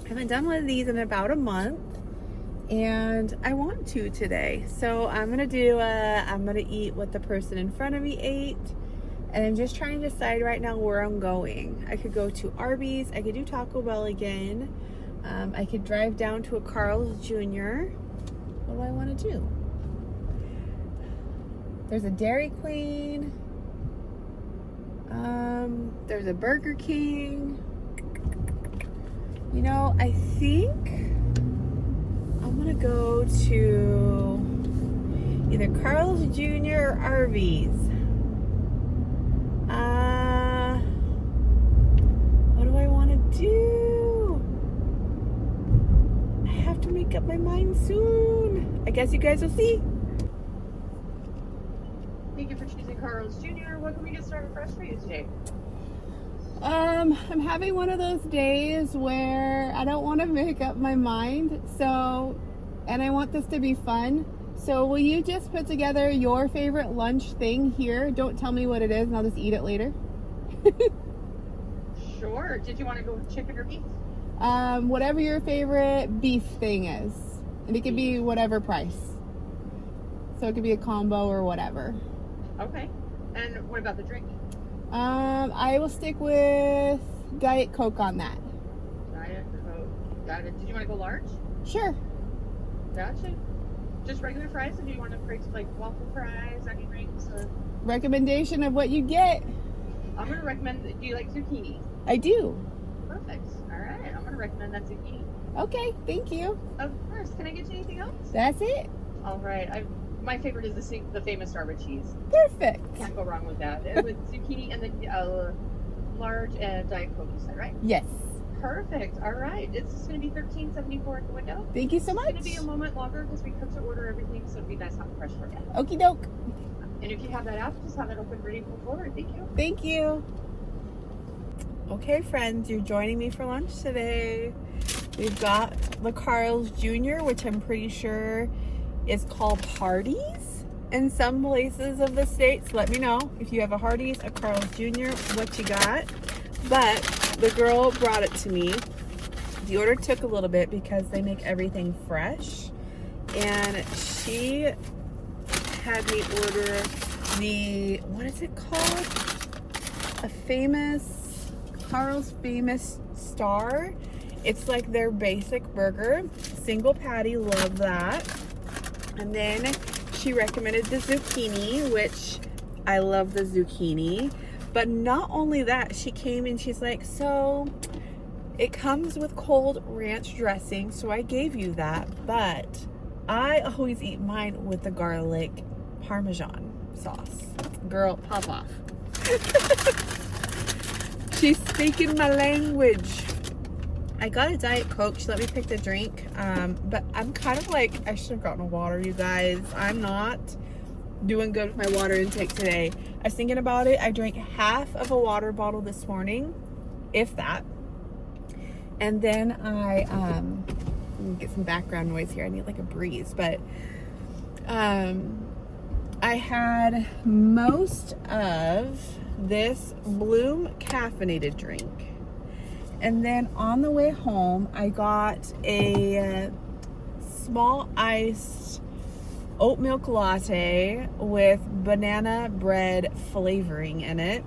I haven't done one of these in about a month, and I want to today. So I'm gonna eat what the person in front of me ate, and I'm just trying to decide right now where I'm going. I could go to Arby's, I could do Taco Bell again, I could drive down to a Carl's Jr. What do I want to do? There's a Dairy Queen, there's a Burger King. You know, I think I'm gonna go to either Carl's Jr. or Arby's. What do I want to do? I have to make up my mind soon. I guess you guys will see. Thank you for choosing Carl's Jr. What can we get started fresh for you today? I'm having one of those days where I don't want to make up my mind, and I want this to be fun. So will you just put together your favorite lunch thing here? Don't tell me what it is and I'll just eat it later. Sure. Did you want to go with chicken or beef? Whatever your favorite beef thing is. And it could be whatever price. So it could be a combo or whatever. Okay. And what about the drink? I will stick with Diet Coke on that. Diet Coke. Got it. Did you want to go large? Sure. Gotcha. Just regular fries, or do you want to break like waffle fries, onion rings, or? Recommendation of what you get. I'm going to recommend, do you like zucchini? I do. Perfect. All right. I'm going to recommend that zucchini. Okay, thank you. Of course. Can I get you anything else? That's it. All right. My favorite is the famous Starburst cheese. Perfect. Can't go wrong with that. With zucchini and the large and Diet Coke, you said, right? Yes. Perfect. All right. It's just going to be $13.74 at the window. Thank you so much. It's going to be a moment longer because we cooked to order everything, so it'll be nice hot and fresh for you. Okie doke. And if you have that app, just have it open, ready to move forward. Thank you. Thank you. Okay, friends, you're joining me for lunch today. We've got the Carl's Jr., which I'm pretty sure is called Hardee's in some places of the States. Let me know if you have a Hardee's, a Carl's Jr., what you got. But the girl brought it to me. The order took a little bit because they make everything fresh. And she had me order what is it called? Carl's Famous Star. It's like their basic burger. Single patty, love that. And then she recommended the zucchini, which I love the zucchini. But not only that, she came and she's like, so it comes with cold ranch dressing, so I gave you that. But I always eat mine with the garlic Parmesan sauce. Girl, pop off. She's speaking my language. I got a Diet Coke. She let me pick the drink. But I'm kind of like, I should have gotten a water, you guys. I'm not doing good with my water intake today. I was thinking about it. I drank half of a water bottle this morning, if that. And then let me get some background noise here. I need like a breeze. But I had most of this Bloom caffeinated drink. And then on the way home, I got a small iced oat milk latte with banana bread flavoring in it.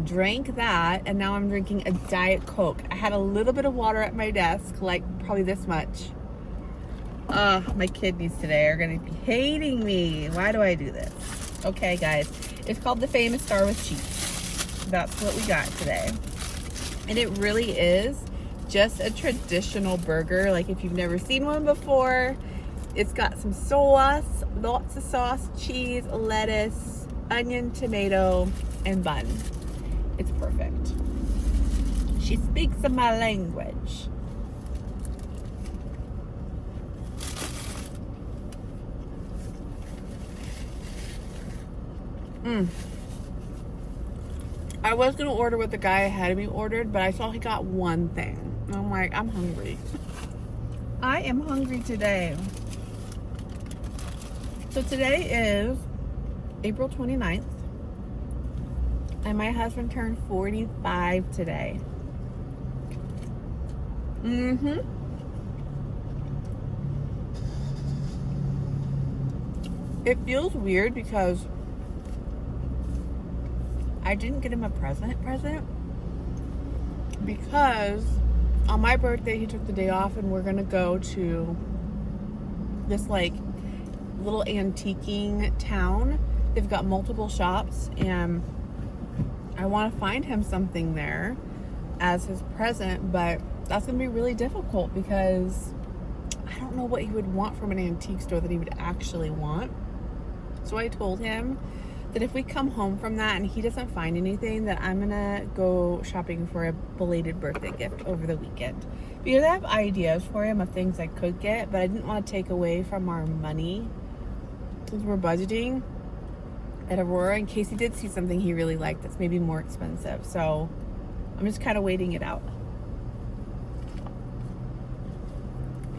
Drank that, and now I'm drinking a Diet Coke. I had a little bit of water at my desk, like probably this much. My kidneys today are gonna be hating me. Why do I do this? Okay, guys. It's called the Famous Star with cheese. That's what we got today. And it really is just a traditional burger. Like if you've never seen one before, it's got some sauce, lots of sauce, cheese, lettuce, onion, tomato, and bun. It's perfect. She speaks my language. I was gonna order what the guy ahead of me ordered, but I saw he got one thing. And I'm like, I'm hungry. I am hungry today. So today is April 29th. And my husband turned 45 today. Mm-hmm. It feels weird because I didn't get him a present because on my birthday he took the day off and we're gonna go to this like little antiquing town. They've got multiple shops and I want to find him something there as his present, but that's gonna be really difficult because I don't know what he would want from an antique store that he would actually want. So I told him that if we come home from that and he doesn't find anything, that I'm gonna go shopping for a belated birthday gift over the weekend. Because I have ideas for him of things I could get, but I didn't want to take away from our money since we're budgeting at Aurora in case he did see something he really liked that's maybe more expensive. So I'm just kind of waiting it out.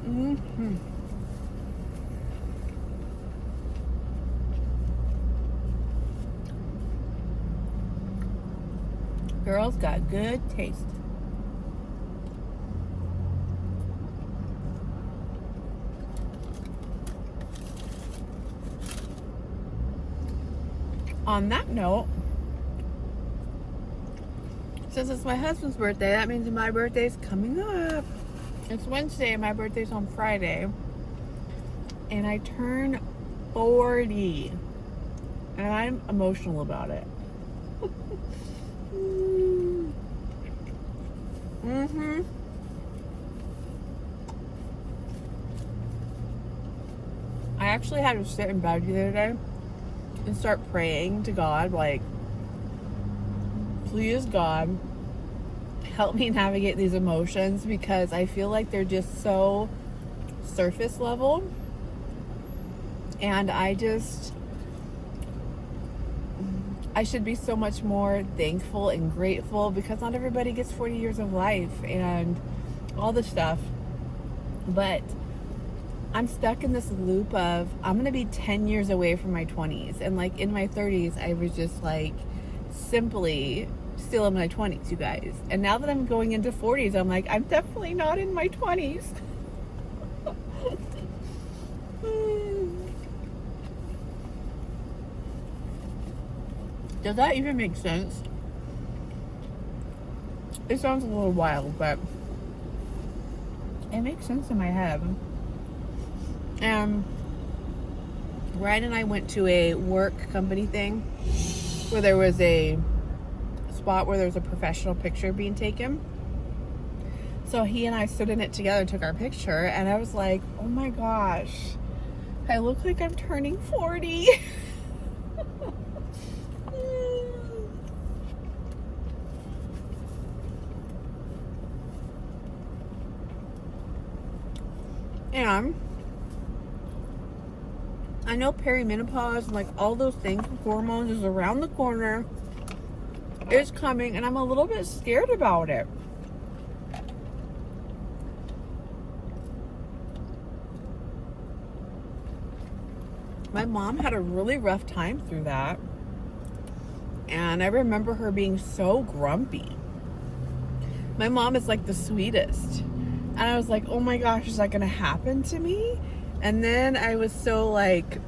Mm-hmm. Girl's got good taste. On that note, since it's my husband's birthday, that means my birthday's coming up. It's Wednesday and my birthday's on Friday. And I turn 40. And I'm emotional about it. Mm-hmm. I actually had to sit in bed the other day and start praying to God, like, please God, help me navigate these emotions because I feel like they're just so surface level. And I should be so much more thankful and grateful because not everybody gets 40 years of life and all this stuff. But I'm stuck in this loop of I'm going to be 10 years away from my 20s. And like in my 30s, I was just like simply still in my 20s, you guys. And now that I'm going into 40s, I'm like, I'm definitely not in my 20s. Does that even make sense? It sounds a little wild, but it makes sense in my head. Ryan and I went to a work company thing where there was a spot where there was a professional picture being taken. So he and I stood in it together and took our picture, and I was like, oh my gosh, I look like I'm turning 40. And I know perimenopause and like all those things, hormones is around the corner. It's coming and I'm a little bit scared about it. My mom had a really rough time through that. And I remember her being so grumpy. My mom is like the sweetest. And I was like, oh my gosh, is that going to happen to me? And then I was so like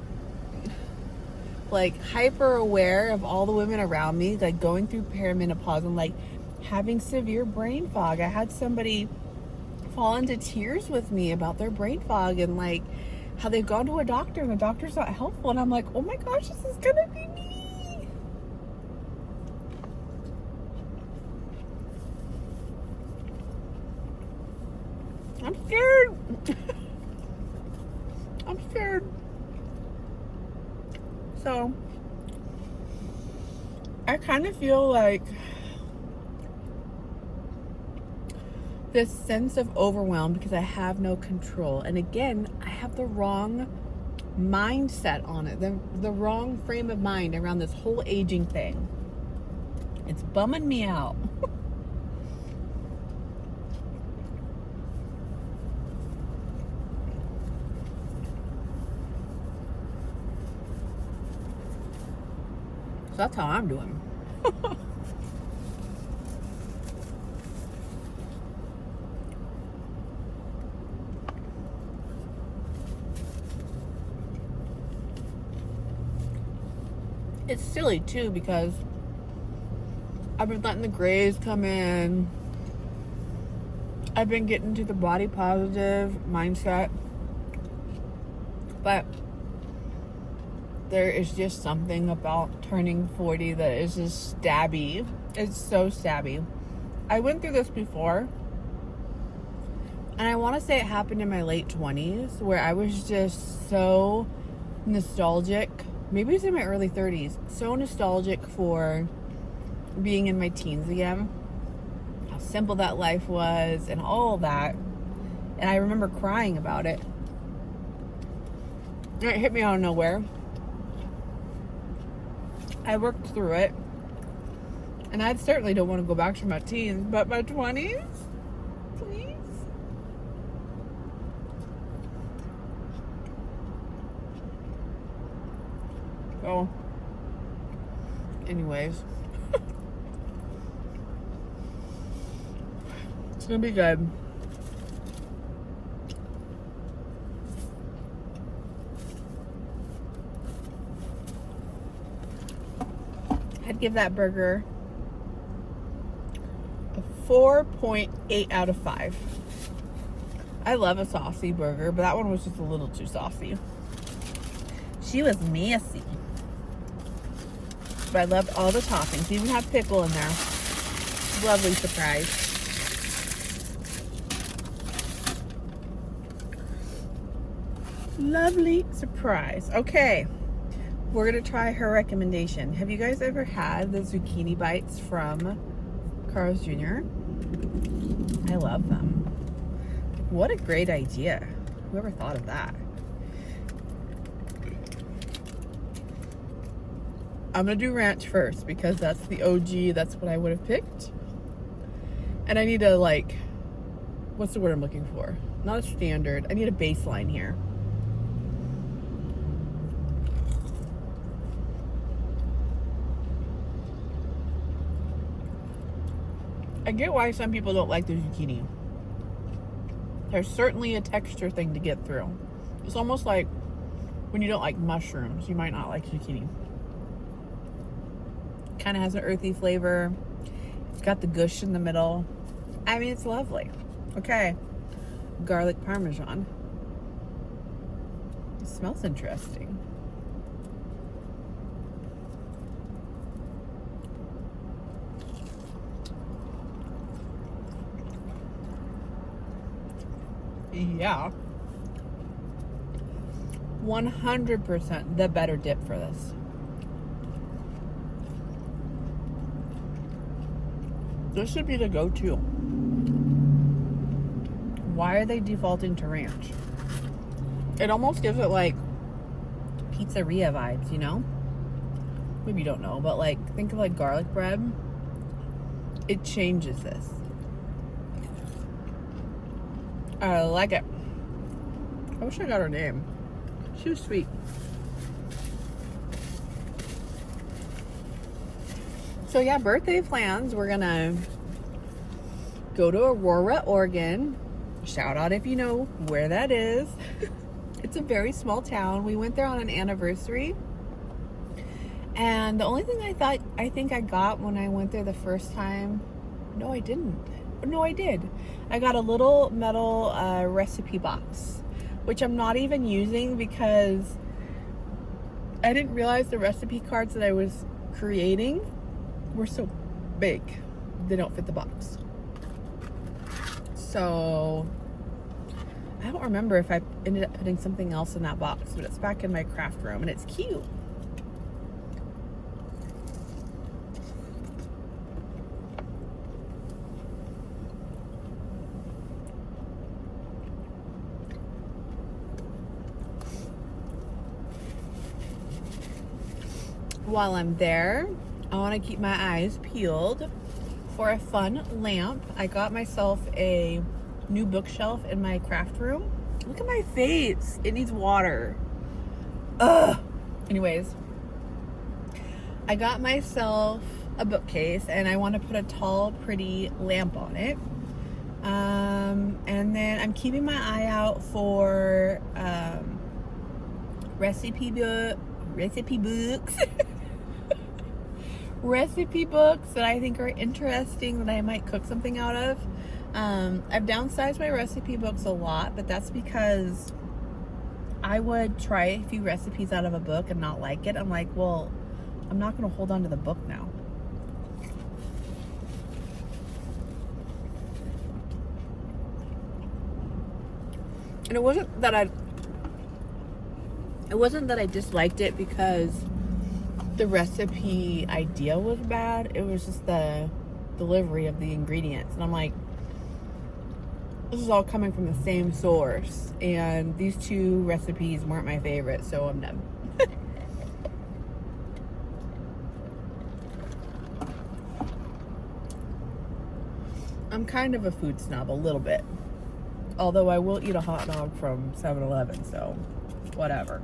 hyper aware of all the women around me, like going through perimenopause and like having severe brain fog. I had somebody fall into tears with me about their brain fog and like how they've gone to a doctor and the doctor's not helpful. And I'm like, oh my gosh, this is going to be me. I'm scared. I'm scared. So, I kind of feel like this sense of overwhelm because I have no control. And again, I have the wrong mindset on it, the wrong frame of mind around this whole aging thing. It's bumming me out. That's how I'm doing. it's silly too because I've been letting the grays come in. I've been getting to the body positive mindset. But there is just something about turning 40 that is just stabby. It's so stabby. I went through this before. And I want to say it happened in my late 20s where I was just so nostalgic. Maybe it's in my early 30s. So nostalgic for being in my teens again. How simple that life was and all that. And I remember crying about it. It hit me out of nowhere. I worked through it. And I certainly don't want to go back to my teens, but my 20s? Please? So, anyways. It's gonna be good. I'd give that burger a 4.8 out of 5. I love a saucy burger, but that one was just a little too saucy. She was messy. But I loved all the toppings. Even had pickle in there. Lovely surprise. Lovely surprise. Okay. We're going to try her recommendation. Have you guys ever had the zucchini bites from Carl's Jr.? I love them. What a great idea. Whoever thought of that? I'm going to do ranch first because that's the OG. That's what I would have picked. And I need to, like, what's the word I'm looking for? Not a standard. I need a baseline here. I get why some people don't like the zucchini. There's certainly a texture thing to get through. It's almost like when you don't like mushrooms, you might not like zucchini. Kind of has an earthy flavor. It's got the gush in the middle. I mean, it's lovely. Okay. Garlic parmesan. It smells interesting. Yeah. 100% the better dip for this. This should be the go-to. Why are they defaulting to ranch? It almost gives it like pizzeria vibes, you know? Maybe you don't know, but like think of like garlic bread. It changes this. I like it. I wish I got her name. She was sweet. So yeah, birthday plans. We're gonna go to Aurora, Oregon. Shout out if you know where that is. It's a very small town. We went there on an anniversary. And the only thing I think I got when I went there the first time, no I didn't. No, I did. I got a little metal recipe box, which I'm not even using because I didn't realize the recipe cards that I was creating were so big. They don't fit the box. So I don't remember if I ended up putting something else in that box, but it's back in my craft room and it's cute. While I'm there, I want to keep my eyes peeled for a fun lamp. I got myself a new bookshelf in my craft room. Look at my face. It needs water. Ugh. Anyways, I got myself a bookcase and I want to put a tall, pretty lamp on it. And then I'm keeping my eye out for recipe books. recipe books that I think are interesting that I might cook something out of. I've downsized my recipe books a lot, but that's because I would try a few recipes out of a book and not like it. I'm like, well, I'm not going to hold on to the book now. And it wasn't that I disliked it because the recipe idea was bad. It was just the delivery of the ingredients. And I'm like, this is all coming from the same source. And these two recipes weren't my favorite, so I'm done. I'm kind of a food snob, a little bit. Although I will eat a hot dog from 7-Eleven, so whatever.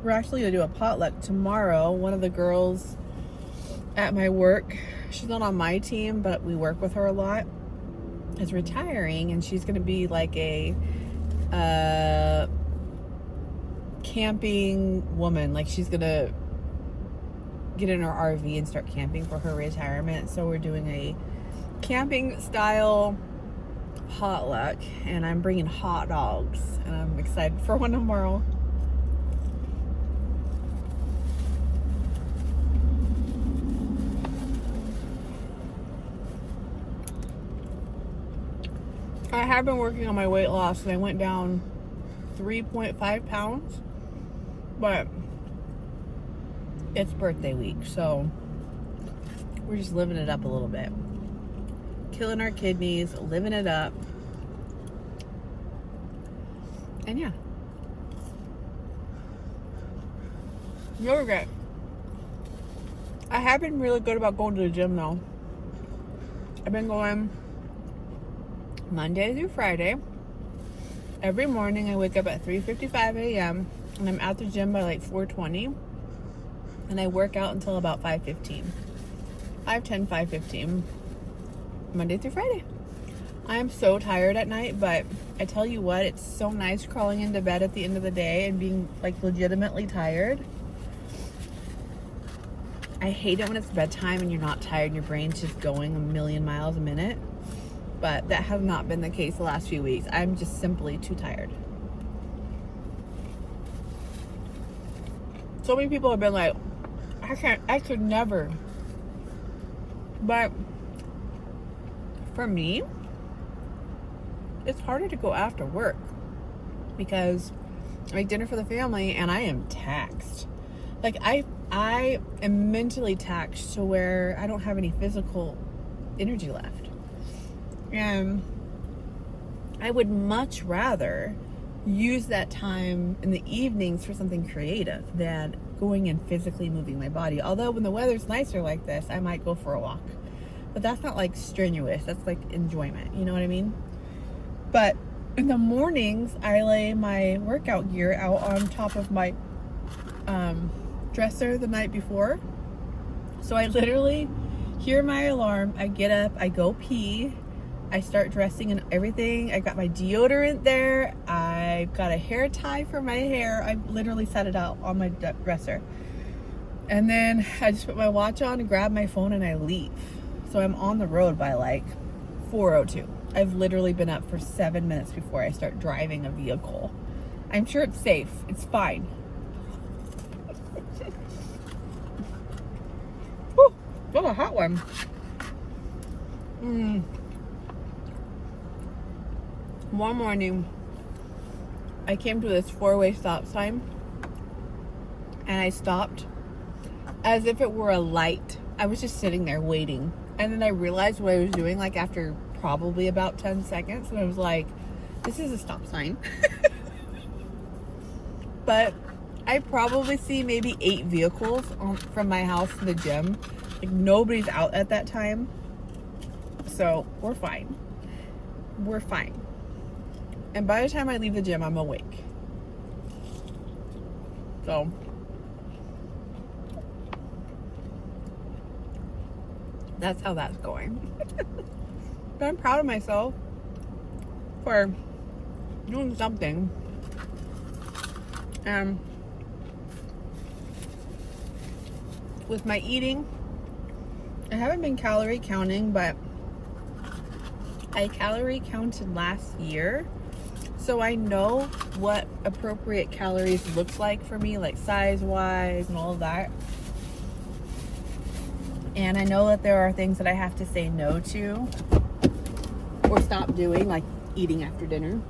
We're actually going to do a potluck tomorrow. One of the girls at my work, she's not on my team, but we work with her a lot, is retiring, and she's going to be like a camping woman. Like, she's going to get in her RV and start camping for her retirement. So we're doing a camping style potluck, and I'm bringing hot dogs, and I'm excited for one tomorrow. I have been working on my weight loss, and I went down 3.5 pounds, but it's birthday week, so we're just living it up a little bit. Killing our kidneys, living it up. And yeah. No regret. I have been really good about going to the gym though. I've been going Monday through Friday. Every morning I wake up at 3:55 a.m. and I'm at the gym by like 4:20. And I work out until about 5:15. 5:15. Monday through Friday. I am so tired at night, but I tell you what, it's so nice crawling into bed at the end of the day and being like legitimately tired. I hate it when it's bedtime and you're not tired and your brain's just going a million miles a minute, but that has not been the case the last few weeks. I'm just simply too tired. So many people have been like, I could never. But for me, it's harder to go after work because I make dinner for the family and I am taxed. Like I am mentally taxed to where I don't have any physical energy left. And I would much rather use that time in the evenings for something creative than going and physically moving my body. Although when the weather's nicer like this, I might go for a walk. But that's not like strenuous. That's like enjoyment. You know what I mean? But in the mornings, I lay my workout gear out on top of my dresser the night before. So I literally hear my alarm. I get up. I go pee. I start dressing and everything. I got my deodorant there. I've got a hair tie for my hair. I literally set it out on my dresser. And then I just put my watch on and grab my phone and I leave. So I'm on the road by like 4:02. I've literally been up for 7 minutes before I start driving a vehicle. I'm sure it's safe. It's fine. Whew, that's a hot one. One morning, I came to this 4-way stop sign and I stopped as if it were a light. I was just sitting there waiting. And then I realized what I was doing, like after probably about 10 seconds. And I was like, this is a stop sign. But I probably see maybe 8 vehicles from my house to the gym. Like nobody's out at that time. So we're fine. We're fine. And by the time I leave the gym, I'm awake. So that's how that's going. But I'm proud of myself for doing something. with my eating. I haven't been calorie counting, but I calorie counted last year. So I know what appropriate calories looks like for me, like size-wise and all of that. And I know that there are things that I have to say no to or stop doing, like eating after dinner.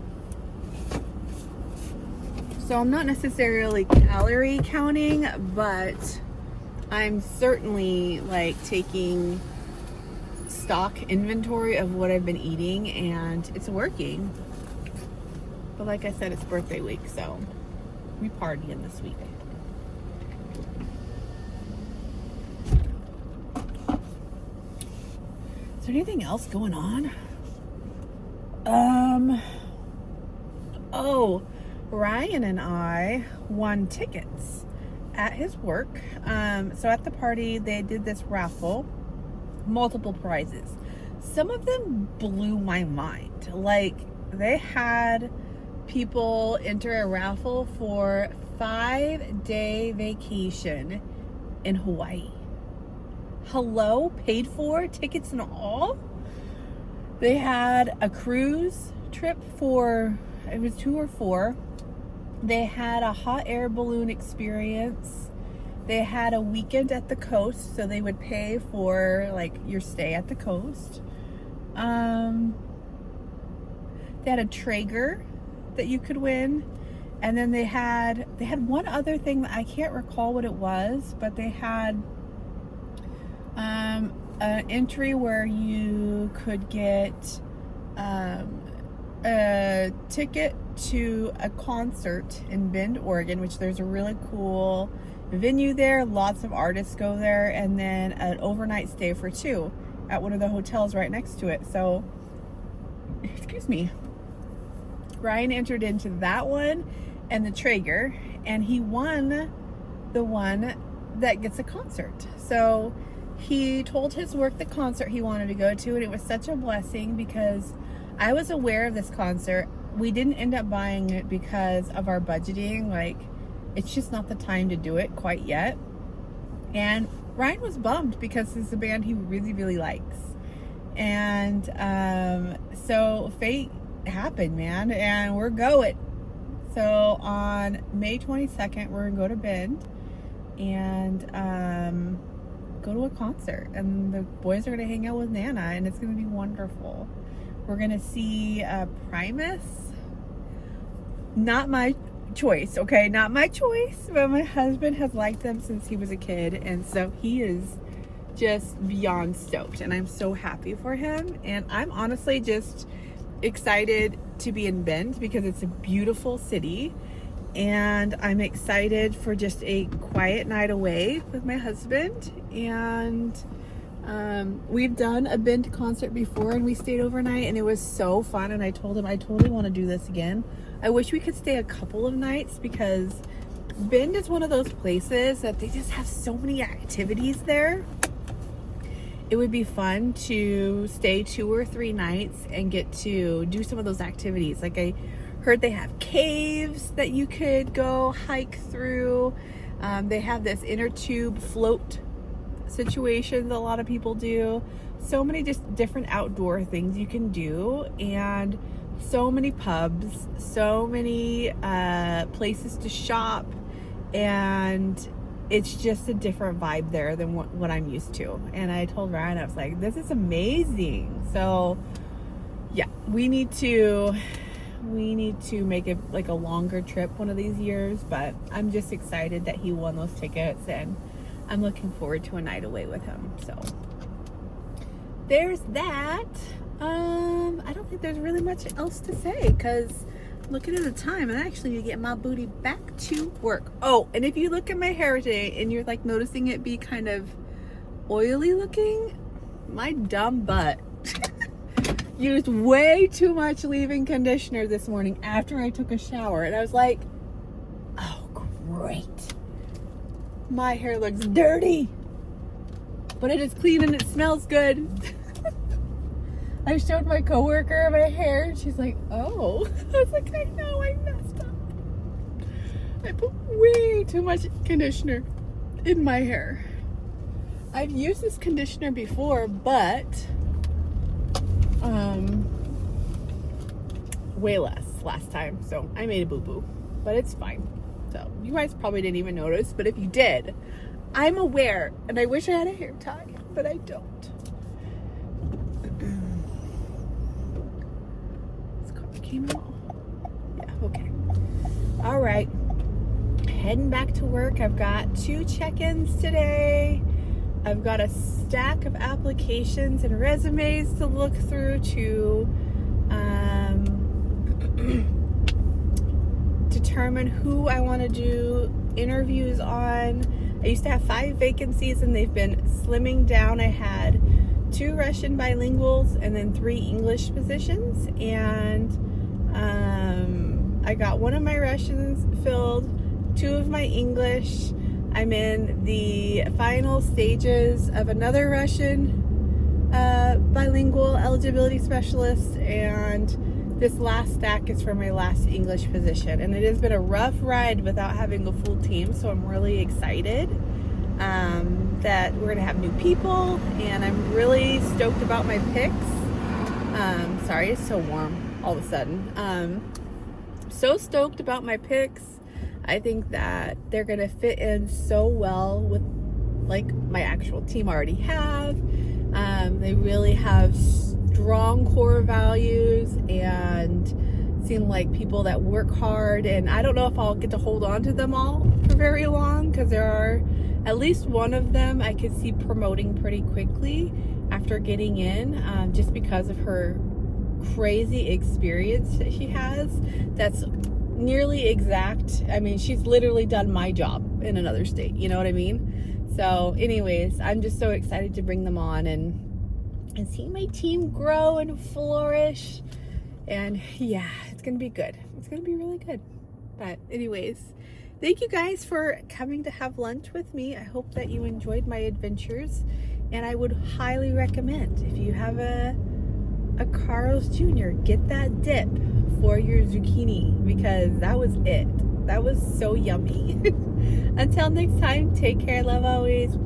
So I'm not necessarily calorie counting, but I'm certainly like taking stock inventory of what I've been eating, and it's working. But like I said, it's birthday week, so we partying this week. Is there anything else going on? Oh, Ryan and I won tickets at his work. So at the party, they did this raffle, multiple prizes. Some of them blew my mind. Like, they had people enter a raffle for 5-day vacation in Hawaii. Hello, paid for, tickets and all. They had a cruise trip for, it was 2 or 4. They had a hot air balloon experience. They had a weekend at the coast, so they would pay for like your stay at the coast. They had a Traeger that you could win, and then they had one other thing that I can't recall what it was, but they had an entry where you could get a ticket to a concert in Bend, Oregon, which there's a really cool venue there. Lots of artists go there, and then an overnight stay for 2 at one of the hotels right next to it. So, excuse me. Ryan entered into that one and the Traeger, and he won the one that gets a concert. So he told his work the concert he wanted to go to, and it was such a blessing because I was aware of this concert. We didn't end up buying it because of our budgeting. Like, it's just not the time to do it quite yet. And Ryan was bummed because it's a band he really, really likes. And so fate happened, man, and we're going. So on May 22nd, we're gonna go to Bend and go to a concert, and the boys are gonna hang out with Nana, and it's gonna be wonderful. We're gonna see Primus. Not my choice, okay? Not my choice, but my husband has liked them since he was a kid, and so he is just beyond stoked, and I'm so happy for him. And I'm honestly just excited to be in Bend because it's a beautiful city, and I'm excited for just a quiet night away with my husband. And we've done a Bend concert before, and we stayed overnight, and it was so fun. And I told him I totally want to do this again. I wish we could stay a couple of nights because Bend is one of those places that they just have so many activities there. It would be fun to stay 2 or 3 nights and get to do some of those activities. Like, I heard they have caves that you could go hike through. They have this inner tube float situation that a lot of people do. So many just different outdoor things you can do, and so many pubs, so many places to shop, and it's just a different vibe there than what I'm used to. And I told Ryan, I was like, this is amazing. So yeah, we need to make it like a longer trip one of these years, but I'm just excited that he won those tickets, and I'm looking forward to a night away with him. So there's that. I don't think there's really much else to say because looking at the time, and actually to get my booty back to work. Oh, and if you look at my hair today and you're like noticing it be kind of oily looking, my dumb butt used way too much leave-in conditioner this morning after I took a shower, and I was like, oh great, my hair looks dirty, but it is clean and it smells good. I showed my coworker my hair, and she's like, oh. I was like, I know, I messed up. I put way too much conditioner in my hair. I've used this conditioner before, but way less last time. So I made a boo-boo, but it's fine. So you guys probably didn't even notice, but if you did, I'm aware, and I wish I had a hair tie, but I don't. This car came out. Yeah, okay. All right. Heading back to work. I've got 2 check-ins today. I've got a stack of applications and resumes to look through to determine who I want to do interviews on. I used to have 5 vacancies and they've been slimming down. I had 2 Russian bilinguals and then 3 English positions, and I got 1 of my Russians filled, 2 of my English. I'm in the final stages of another Russian bilingual eligibility specialist, and this last stack is for my last English position. And it has been a rough ride without having a full team, so I'm really excited that we're gonna have new people, and I'm really stoked about my picks. Sorry, it's so warm all of a sudden. So stoked about my picks. I think that they're gonna fit in so well with like my actual team I already have. They really have strong core values and seem like people that work hard, and I don't know if I'll get to hold on to them all for very long, because there are at least one of them I could see promoting pretty quickly after getting in, just because of her crazy experience that she has. That's nearly exact. I mean, she's literally done my job in another state, you know what I mean? So anyways, I'm just so excited to bring them on and see my team grow and flourish. And yeah, it's gonna be good. It's gonna be really good. But anyways, thank you guys for coming to have lunch with me. I hope that you enjoyed my adventures, and I would highly recommend, if you have a Carl's Jr., get that dip for your zucchini, because that was it. That was so yummy. Until next time, take care, love always.